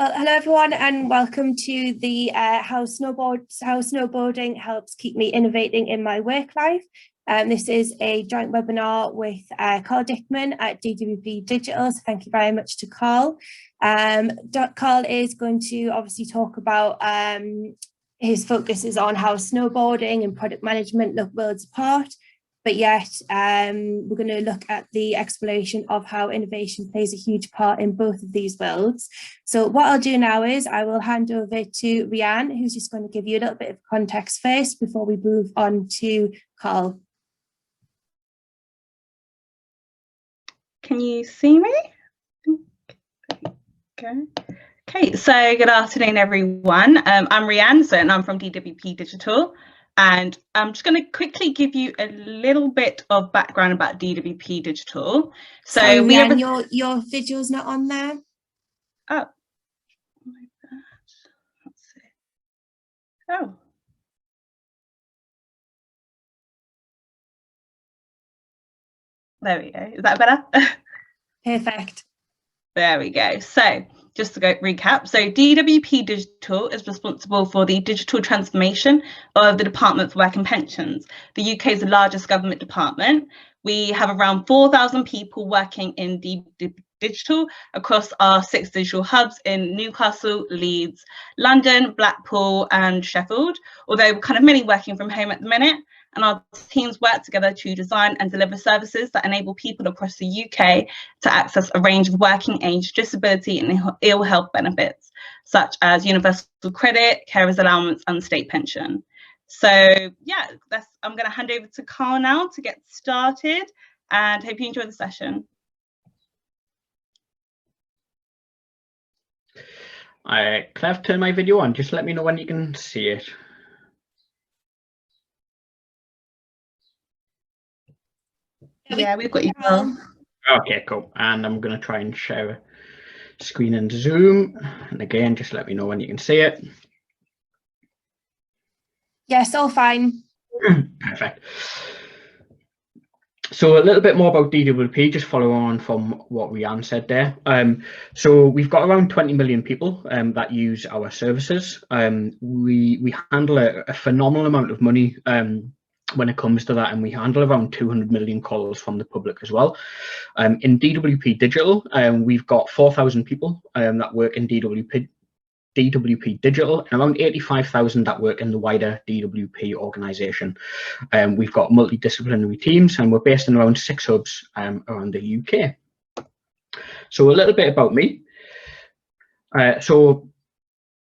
Well, hello everyone, and welcome to the how snowboarding helps keep me innovating in my work life. This is a joint webinar with Karl Dickman at DWP Digital. So thank you very much to Karl. Karl is going to obviously talk about his focus is on how snowboarding and product management look worlds apart. But yet we're going to look at the exploration of how innovation plays a huge part in both of these worlds. So what I'll do now is I will hand over to Rianne, who's just going to give you a little bit of context first before we move on to Karl. Can you see me? Okay, so good afternoon, everyone. I'm Rianne, and I'm from DWP Digital. And I'm just going to quickly give you a little bit of background about DWP Digital. So sorry, we Rianne, your video's not on there. Oh, my bad. Let's see. Oh. There we go. Is that better? Perfect. There we go. So just to recap, so DWP Digital is responsible for the digital transformation of the Department for Work and Pensions, the UK's largest government department. We have around 4,000 people working in DWP Digital across our 6 digital hubs in Newcastle, Leeds, London, Blackpool and Sheffield, although we're kind of mainly working from home at the minute. And our teams work together to design and deliver services that enable people across the UK to access a range of working age, disability and ill health benefits, such as universal credit, carers allowance and state pension. So yeah, I'm going to hand over to Karl now to get started, and hope you enjoy the session. Clev, turn my video on. Just let me know when you can see it. Yeah, we've got you. Okay, cool. And I'm going to try and share a screen in Zoom. And again, just let me know when you can see it. Yes, all fine. Perfect. So a little bit more about DWP, just follow on from what Rianne said there. So we've got around 20 million people that use our services. We handle a phenomenal amount of money when it comes to that, and we handle around 200 million calls from the public as well. In DWP Digital, we've got 4,000 people that work in DWP Digital, and around 85,000 that work in the wider DWP organisation. We've got multidisciplinary teams, and we're based in around 6 hubs around the UK. So a little bit about me.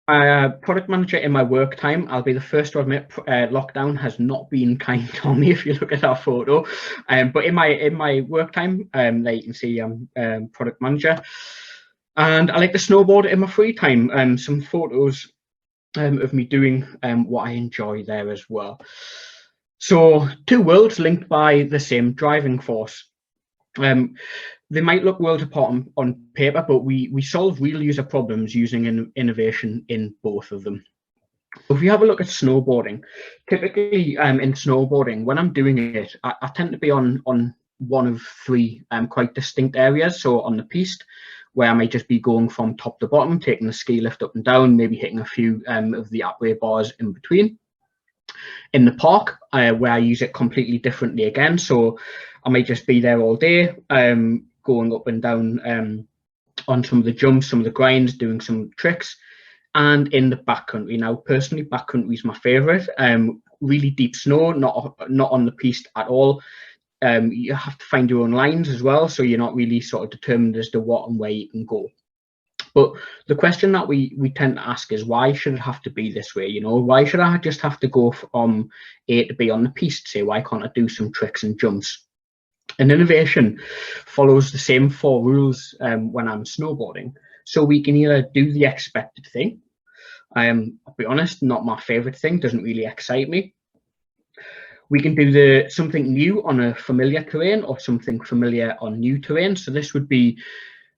Product manager in my work time. I'll be the first to admit lockdown has not been kind on me if you look at our photo. But in my work time, there you can see I'm product manager. And I like to snowboard in my free time. Some photos of me doing what I enjoy there as well. So 2 worlds linked by the same driving force. They might look worlds apart on paper, but we solve real user problems using innovation in both of them. If we have a look at snowboarding, typically in snowboarding, when I'm doing it, I tend to be on one of 3 quite distinct areas. So on the piste, where I may just be going from top to bottom, taking the ski lift up and down, maybe hitting a few of the upway bars in between. In the park, where I use it completely differently again. So I may just be there all day, going up and down on some of the jumps, some of the grinds, doing some tricks. And in the backcountry, now personally, backcountry is my favourite. Really deep snow, not on the piste at all. You have to find your own lines as well, so you're not really sort of determined as to what and where you can go. But the question that we tend to ask is, why should it have to be this way? You know, why should I just have to go from A to B on the piste? Say, why can't I do some tricks and jumps? And innovation follows the same 4 rules when I'm snowboarding. So we can either do the expected thing. I'll be honest, not my favourite thing, doesn't really excite me. We can do something new on a familiar terrain, or something familiar on new terrain. So this would be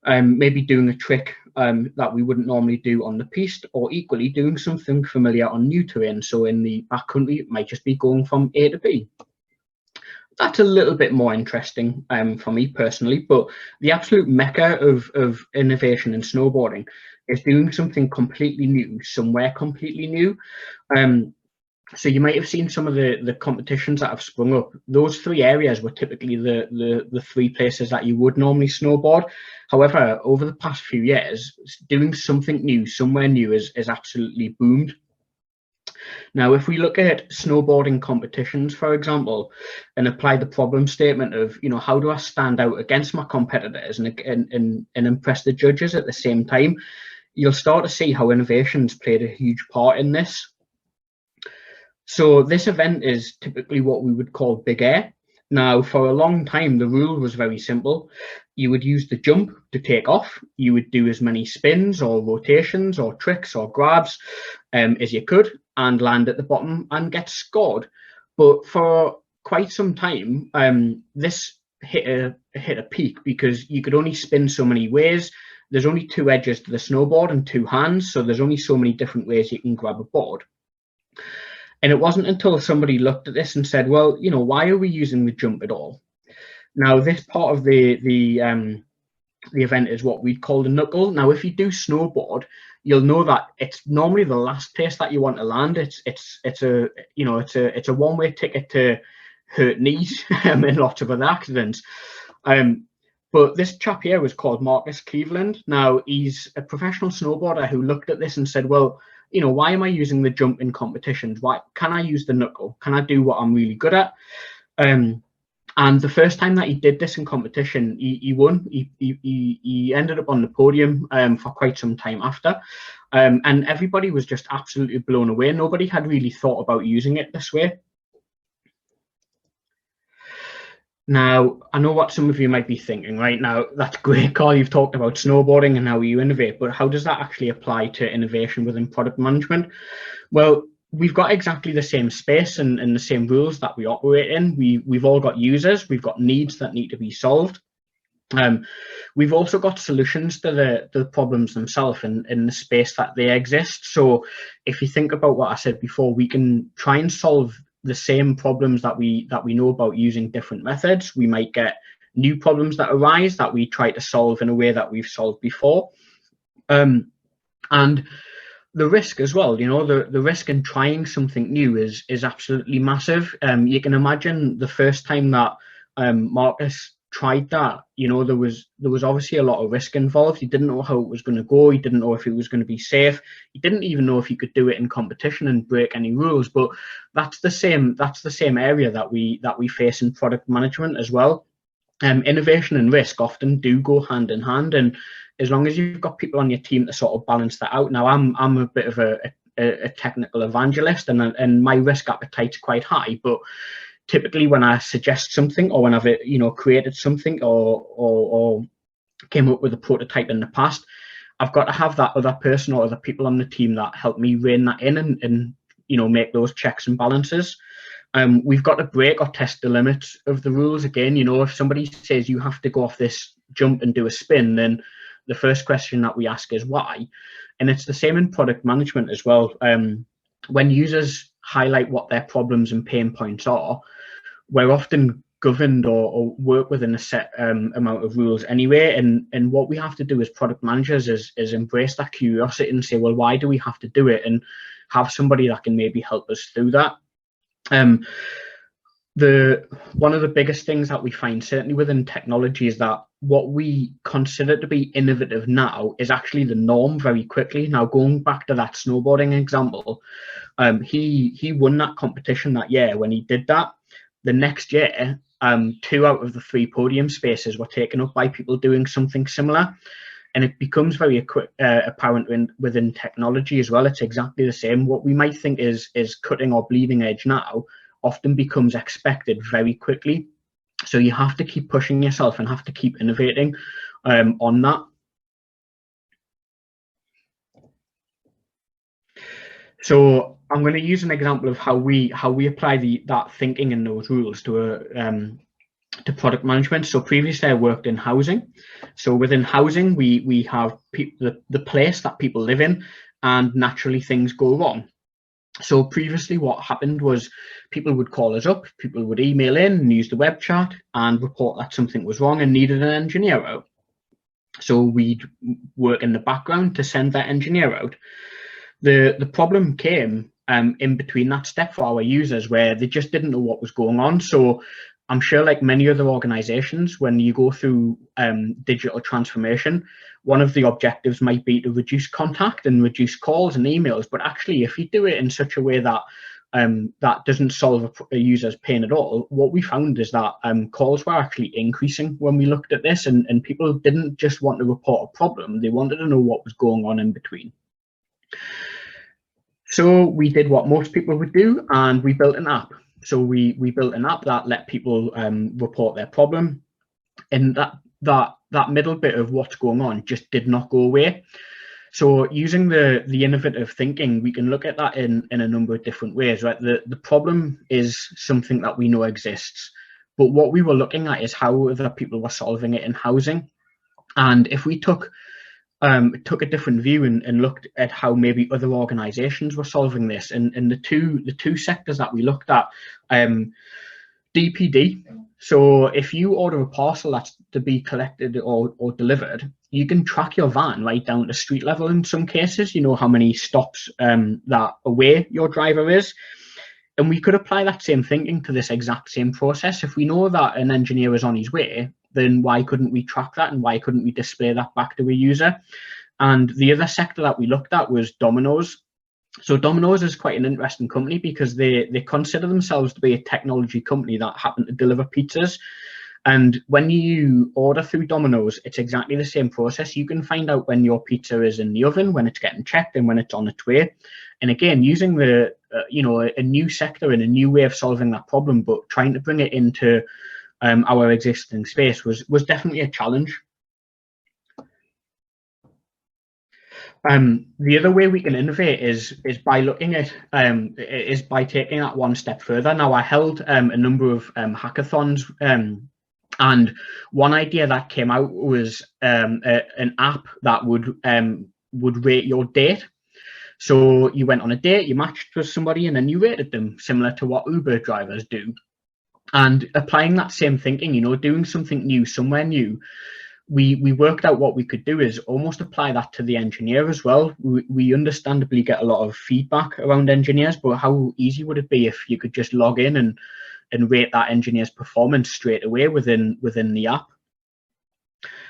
maybe doing a trick that we wouldn't normally do on the piste, or equally doing something familiar on new terrain. So in the backcountry, it might just be going from A to B. That's a little bit more interesting for me personally, but the absolute mecca of innovation in snowboarding is doing something completely new, somewhere completely new. So you might have seen some of the competitions that have sprung up. Those three areas were typically the three places that you would normally snowboard. However, over the past few years, doing something new, somewhere new is absolutely boomed. Now, if we look at snowboarding competitions, for example, and apply the problem statement of, how do I stand out against my competitors and impress the judges at the same time, you'll start to see how innovation's played a huge part in this. So this event is typically what we would call big air. Now, for a long time, the rule was very simple. You would use the jump to take off. You would do as many spins or rotations or tricks or grabs as you could and land at the bottom and get scored. But for quite some time, this hit a peak because you could only spin so many ways. There's only two edges to the snowboard and two hands, so there's only so many different ways you can grab a board. And it wasn't until somebody looked at this and said, well, why are we using the jump at all? Now, this part of the event is what we'd call the knuckle. Now, if you do snowboard, you'll know that it's normally the last place that you want to land. It's a one-way ticket to hurt knees and lots of other accidents. But this chap here was called Marcus Cleveland. Now, he's a professional snowboarder who looked at this and said, well, why am I using the jump in competitions? Why can I use the knuckle? Can I do what I'm really good at? And the first time that he did this in competition, he won. He ended up on the podium for quite some time after. And everybody was just absolutely blown away. Nobody had really thought about using it this way. Now, I know what some of you might be thinking right now. That's great, Karl. You've talked about snowboarding and how you innovate, but how does that actually apply to innovation within product management? Well, we've got exactly the same space and the same rules that we operate in. We've all got users. We've got needs that need to be solved. We've also got solutions to the problems themselves in the space that they exist. So if you think about what I said before, we can try and solve the same problems that we know about using different methods. We might get new problems that arise that we try to solve in a way that we've solved before. And the risk as well, the risk in trying something new is absolutely massive. You can imagine the first time that Marcus tried that, there was obviously a lot of risk involved. He didn't know how it was going to go. He didn't know if it was going to be safe. He didn't even know if he could do it in competition and break any rules. But that's the same area that we face in product management as well. Innovation and risk often do go hand in hand, and as long as you've got people on your team to sort of balance that out. Now, I'm a bit of a technical evangelist, and my risk appetite's quite high, but typically when I suggest something or when I've created something or came up with a prototype in the past, I've got to have that other person or other people on the team that help me rein that in and make those checks and balances. We've got to break or test the limits of the rules again. If somebody says you have to go off this jump and do a spin, then the first question that we ask is why. And it's the same in product management as well. When users highlight what their problems and pain points are, we're often governed or work within a set amount of rules anyway. And what we have to do as product managers is embrace that curiosity and say, well, why do we have to do it? And have somebody that can maybe help us through that. One of the biggest things that we find, certainly within technology, is that what we consider to be innovative now is actually the norm very quickly. Now, going back to that snowboarding example, he won that competition that year. When he did that, the next year, 2 out of the 3 podium spaces were taken up by people doing something similar. And it becomes very apparent within technology as well. It's exactly the same. What we might think is cutting or bleeding edge now often becomes expected very quickly. So you have to keep pushing yourself and have to keep innovating on that. So I'm going to use an example of how we apply that thinking and those rules to product management. So previously I worked in housing. So within housing, we have the place that people live in, and naturally things go wrong. So previously what happened was people would call us up, people would email in and use the web chat and report that something was wrong and needed an engineer out. So we'd work in the background to send that engineer out. The problem came in between that step for our users, where they just didn't know what was going on. So I'm sure, like many other organizations, when you go through digital transformation, one of the objectives might be to reduce contact and reduce calls and emails. But actually, if you do it in such a way that that doesn't solve a user's pain at all, what we found is that calls were actually increasing when we looked at this, and people didn't just want to report a problem, they wanted to know what was going on in between. So we did what most people would do, and we built an app. So we built an app that let people report their problem, and that middle bit of what's going on just did not go away. So using the innovative thinking, we can look at that in a number of different ways, right? The problem is something that we know exists, but what we were looking at is how other people were solving it in housing. And if we took a different view and looked at how maybe other organizations were solving this, and the two sectors that we looked at, DPD. So if you order a parcel that's to be collected or delivered, you can track your van right down to street level in some cases. You know how many stops that away your driver is. And we could apply that same thinking to this exact same process. If we know that an engineer is on his way, then why couldn't we track that, and why couldn't we display that back to a user? And the other sector that we looked at was Domino's. So Domino's is quite an interesting company because they consider themselves to be a technology company that happen to deliver pizzas. And when you order through Domino's, it's exactly the same process. You can find out when your pizza is in the oven, when it's getting checked, and when it's on its way. And again, using the a new sector and a new way of solving that problem, but trying to bring it into our existing space was definitely a challenge. The other way we can innovate is by looking at is by taking that one step further. Now, I held a number of hackathons, and one idea that came out was an app that would rate your date. So you went on a date, you matched with somebody, and then you rated them, similar to what Uber drivers do. And applying that same thinking, doing something new, somewhere new, we worked out what we could do is almost apply that to the engineer as well. We understandably get a lot of feedback around engineers, but how easy would it be if you could just log in and rate that engineer's performance straight away within the app?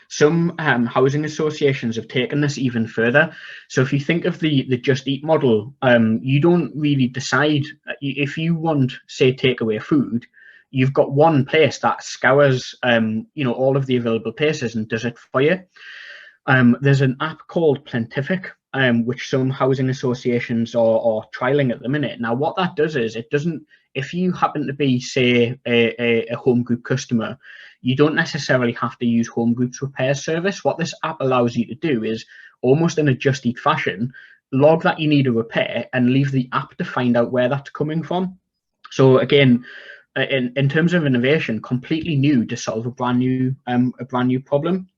Some housing associations have taken this even further. So if you think of the Just Eat model, you don't really decide if you want, say, takeaway food. You've got one place that scours, all of the available places and does it for you. There's an app called Plentific, which some housing associations are trialing at the minute. Now, what that does is it doesn't, if you happen to be, say, a home group customer, you don't necessarily have to use home group's repair service. What this app allows you to do is, almost in a Just Eat fashion, log that you need a repair and leave the app to find out where that's coming from. So again, in terms of innovation, completely new to solve a brand new problem.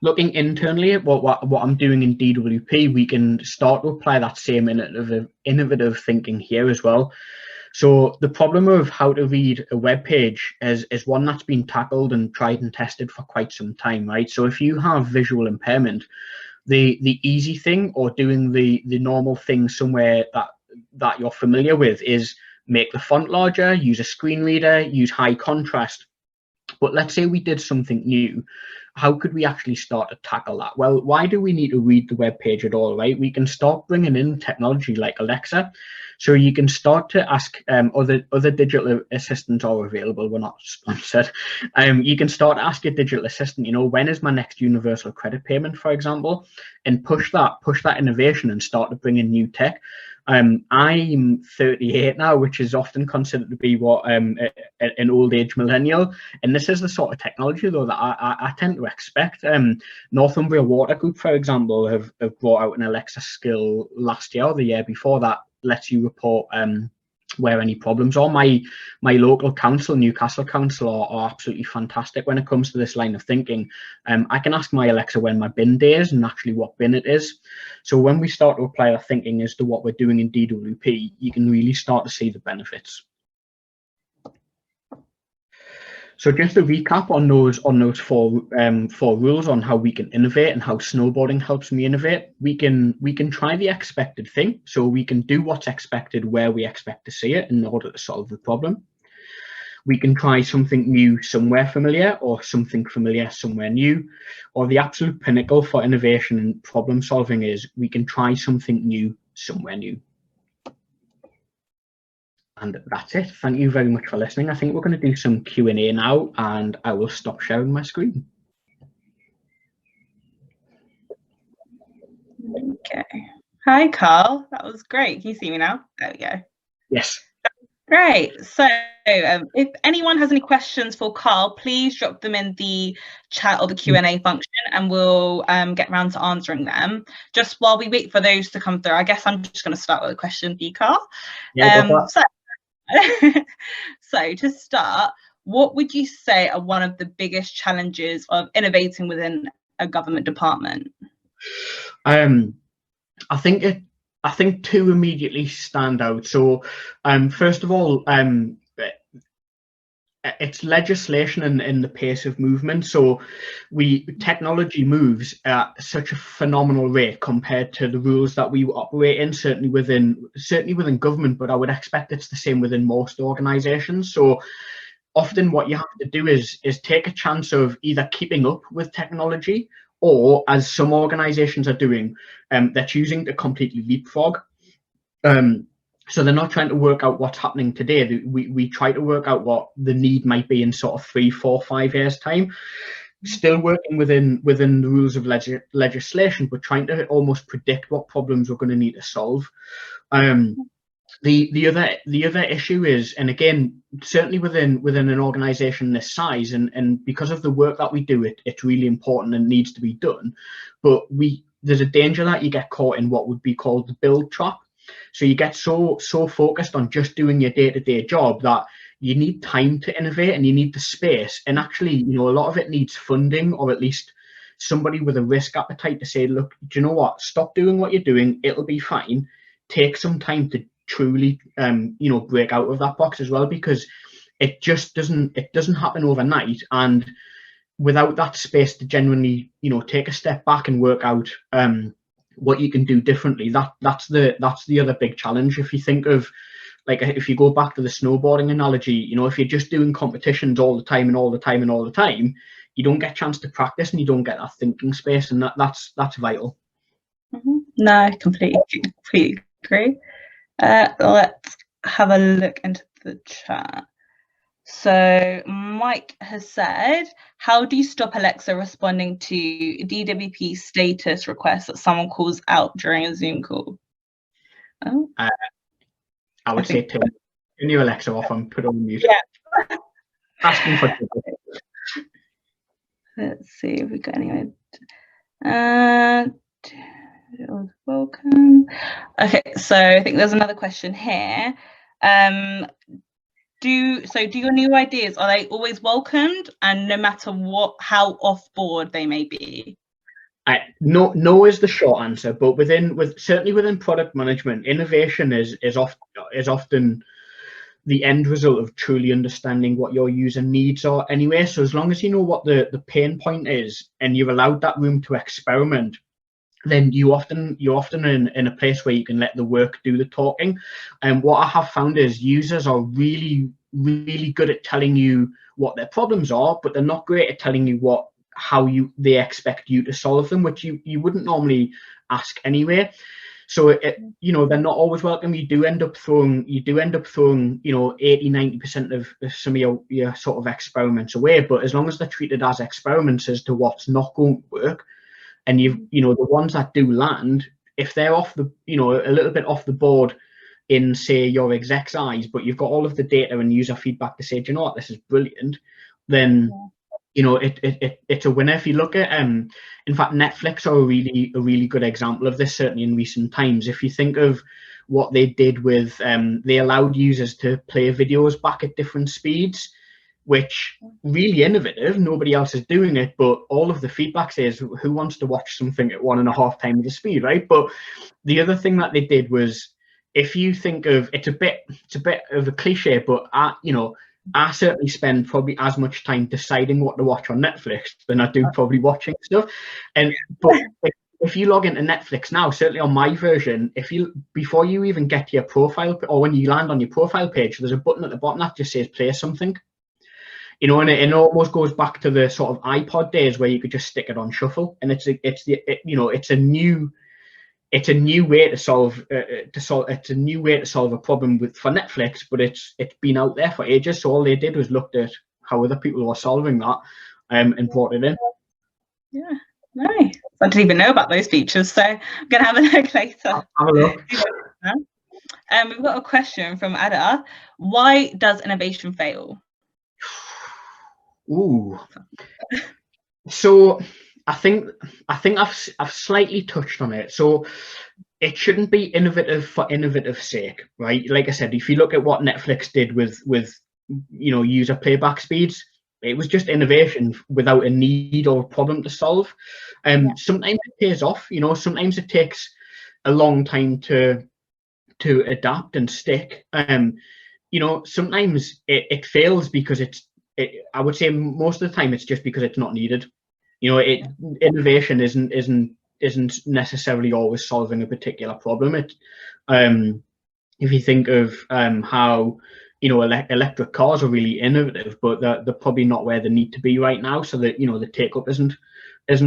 Looking internally at what I'm doing in DWP, we can start to apply that same innovative thinking here as well. So the problem of how to read a web page is one that's been tackled and tried and tested for quite some time, right? So if you have visual impairment, the easy thing, or doing the normal thing somewhere that you're familiar with, is make the font larger, use a screen reader, use high contrast. But let's say we did something new. How could we actually start to tackle that? Well, why do we need to read the web page at all, right? We can start bringing in technology like Alexa. So you can start to ask other digital assistants are available. We're not sponsored. You can start to ask your digital assistant, when is my next universal credit payment, for example, and push that innovation and start to bring in new tech. I'm 38 now, which is often considered to be what an old age millennial, and this is the sort of technology though that I tend to expect. Northumbria Water Group, for example, have brought out an Alexa skill last year or the year before that lets you report where any problems are. My local council, Newcastle Council, are absolutely fantastic when it comes to this line of thinking. I can ask my Alexa when my bin day is and actually what bin it is. So when we start to apply our thinking as to what we're doing in DWP, you can really start to see the benefits. So just to recap on those four rules on how we can innovate and how snowboarding helps me innovate. We can try the expected thing, so we can do what's expected where we expect to see it in order to solve the problem. We can try something new somewhere familiar, or something familiar somewhere new. Or the absolute pinnacle for innovation and problem solving is we can try something new somewhere new. And that's it. Thank you very much for listening. I think we're going to do some Q&A now, and I will stop sharing my screen. Okay. Hi, Karl. That was great. Can you see me now? There we go. Yes. Great. So if anyone has any questions for Karl, please drop them in the chat or the Q&A function, and we'll get around to answering them. Just while we wait for those to come through, I guess I'm just going to start with a question for you, Karl. Yeah, So to start, what would you say are one of the biggest challenges of innovating within a government department? I think two immediately stand out. So first of all, it's legislation and the pace of movement. So technology moves at such a phenomenal rate compared to the rules that we operate in, certainly within government, but I would expect it's the same within most organizations. So often what you have to do is take a chance of either keeping up with technology, or, as some organizations are doing, they're choosing to completely leapfrog. So they're not trying to work out what's happening today. We try to work out what the need might be in sort of 3, 4, 5 years' time. Still working within the rules of legislation, but trying to almost predict what problems we're going to need to solve. The other issue is, and again, certainly within an organisation this size, and because of the work that we do, it's really important and needs to be done. But there's a danger that you get caught in what would be called the build trap. So you get so focused on just doing your day-to-day job that you need time to innovate, and you need the space. And actually, a lot of it needs funding, or at least somebody with a risk appetite to say, look, do you know what? Stop doing what you're doing. It'll be fine. Take some time to truly, break out of that box as well, because it just doesn't happen overnight. And without that space to genuinely, take a step back and work out what you can do differently, that's the other big challenge. If you think of, like, if you go back to the snowboarding analogy, if you're just doing competitions all the time and all the time and all the time, you don't get a chance to practice, and you don't get that thinking space, and that's vital. No, I completely agree. Let's have a look into the chat. So Mike has said, how do you stop Alexa responding to DWP status requests that someone calls out during a Zoom call? Oh. I would say turn your Alexa off and put on mute. Yeah. Asking for Let's see if we got any. Welcome. Okay, so I think there's another question here. Do your new ideas, are they always welcomed, and no matter how off board they may be? No is the short answer, but certainly within product management, innovation is often the end result of truly understanding what your user needs are anyway. So as long as you know what the pain point is, and you've allowed that room to experiment, then you're often in a place where you can let the work do the talking. And what I have found is users are really, really good at telling you what their problems are, but they're not great at telling you how they expect you to solve them, which you wouldn't normally ask anyway. So they're not always welcome. You do end up throwing 80-90% of some of your sort of experiments away. But as long as they're treated as experiments as to what's not going to work, and the ones that do land, if they're off a little bit off the board in, say, your exec's eyes, but you've got all of the data and user feedback to say, do you know what, this is brilliant, then it's a winner. If you look at in fact, Netflix are a really good example of this, certainly in recent times. If you think of what they did with they allowed users to play videos back at different speeds, which really innovative. Nobody else is doing it, but all of the feedback says, who wants to watch something at 1.5 times the speed, right? But the other thing that they did was, if you think of, it's a bit of a cliche, but I certainly spend probably as much time deciding what to watch on Netflix than I do probably watching stuff. But if you log into Netflix now, certainly on my version, before you even get to your profile, or when you land on your profile page, there's a button at the bottom that just says play something. You know, and it almost goes back to the sort of iPod days where you could just stick it on shuffle, and it's a new way to solve a problem for Netflix, but it's been out there for ages. So all they did was looked at how other people were solving that, and brought it in. Yeah, nice. I didn't even know about those features, so I'm gonna have a look later. Have a look. We've got a question from Ada. Why does innovation fail? Ooh. So I think I've slightly touched on it. So it shouldn't be innovative for innovative sake, right? Like I said, if you look at what Netflix did with user playback speeds, it was just innovation without a need or a problem to solve. Sometimes it pays off, sometimes it takes a long time to adapt and stick. Sometimes it fails because I would say most of the time it's just because it's not needed. Innovation isn't necessarily always solving a particular problem. If you think of how electric cars are really innovative, but they're probably not where they need to be right now, so that the take up isn't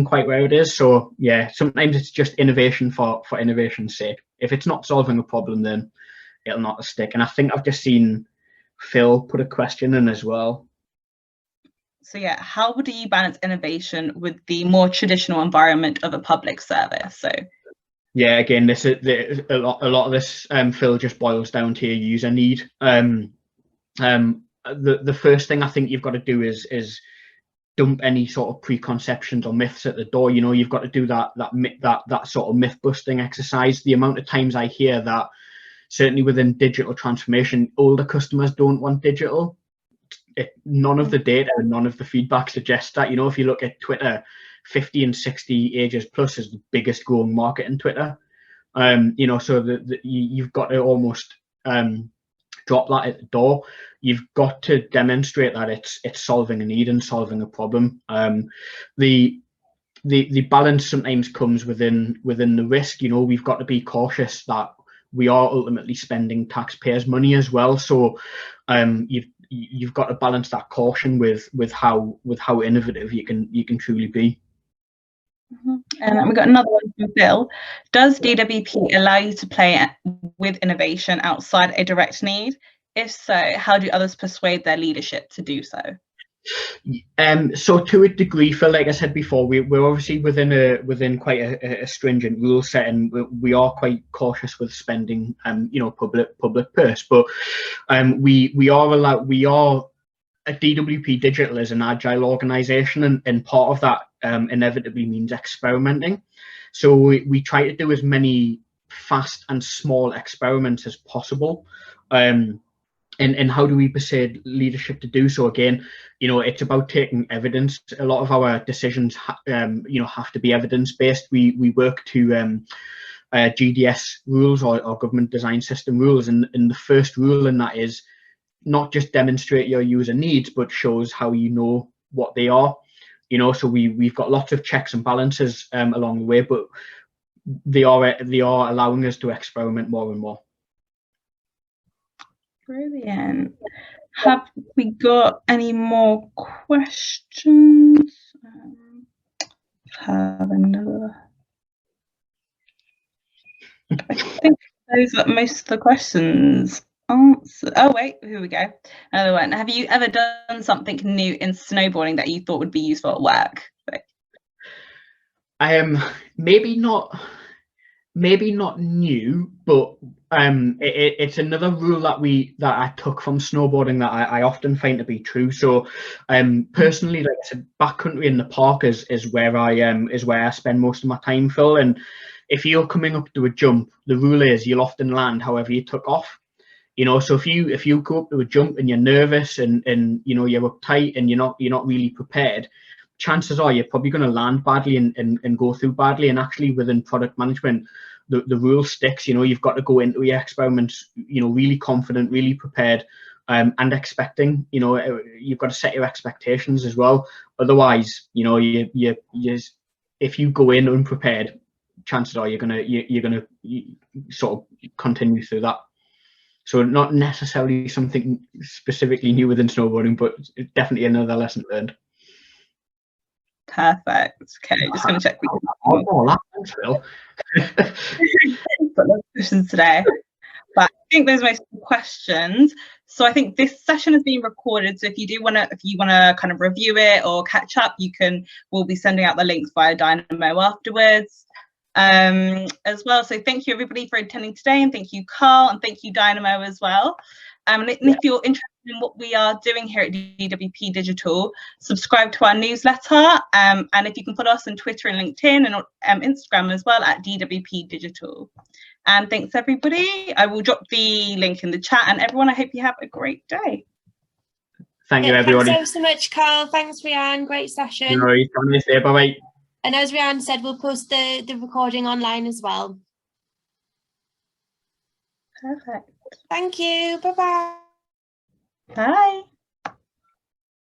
quite where it is. So yeah, sometimes it's just innovation for innovation's sake. If it's not solving a problem, then it'll not stick. And I think I've just seen Phil put a question in as well. So yeah, how do you balance innovation with the more traditional environment of a public service? So yeah, again, this is a lot of this, Phil, just boils down to your user need. The first thing I think you've got to do is dump any sort of preconceptions or myths at the door. You've got to do that sort of myth busting exercise. The amount of times I hear that, certainly within digital transformation, older customers don't want digital. None of the data and none of the feedback suggests that. If you look at Twitter, 50 and 60 ages plus is the biggest growing market in Twitter. So you've got to almost drop that at the door. You've got to demonstrate that it's solving a need and solving a problem. The balance sometimes comes within the risk. We've got to be cautious that we are ultimately spending taxpayers' money as well. So you've got to balance that caution with how innovative you can truly be. And we've got another one from Phil. Does DWP allow you to play with innovation outside a direct need? If so, how do others persuade their leadership to do so? So to a degree, Phil, like I said before, we're obviously within quite a stringent rule set, and we are quite cautious with spending public purse. But we are at DWP Digital is an agile organisation, and part of that inevitably means experimenting. So we try to do as many fast and small experiments as possible. And how do we persuade leadership to do so? Again, it's about taking evidence. A lot of our decisions, have to be evidence-based. We work to GDS rules or government design system rules, and the first rule in that is not just demonstrate your user needs, but shows how what they are. So we've got lots of checks and balances along the way, but they are allowing us to experiment more and more. Brilliant. Have we got any more questions? Have another. I think those are most of the questions answered. Oh wait, here we go. Another one. Have you ever done something new in snowboarding that you thought would be useful at work? Maybe not new, but it's another rule that I took from snowboarding that I often find to be true. So personally, like I said, backcountry in the park is where I spend most of my time, Phil. And if you're coming up to a jump, the rule is you'll often land however you took off. So if you go up to a jump and you're nervous and you're uptight and you're not really prepared, chances are you're probably going to land badly and go through badly. And actually within product management, the rule sticks. You've got to go into your experiments really confident, really prepared, and expecting. You know, you've got to set your expectations as well. Otherwise, you know, if you go in unprepared, chances are you're gonna sort of continue through that. So not necessarily something specifically new within snowboarding, but definitely another lesson learned. Perfect. Okay, just going to check. Thanks, Phil. Got lots of questions today, but I think those are most questions. So I think this session has been recorded. So if you want to kind of review it or catch up, we'll be sending out the links via Dynamo afterwards. As well. So thank you everybody for attending today, and thank you Karl, and thank you Dynamo as well. And if you're interested in what we are doing here at DWP Digital, subscribe to our newsletter, and if you can follow us on Twitter and LinkedIn and Instagram as well at DWP Digital. And thanks everybody. I will drop the link in the chat, and everyone, I hope you have a great day. Thank you everybody. Thanks so much, Karl. Thanks, Rhian. Great session. No worries. Have a nice day. Bye-bye. And as Rhian said, we'll post the recording online as well. Perfect. Thank you. Bye-bye. Bye.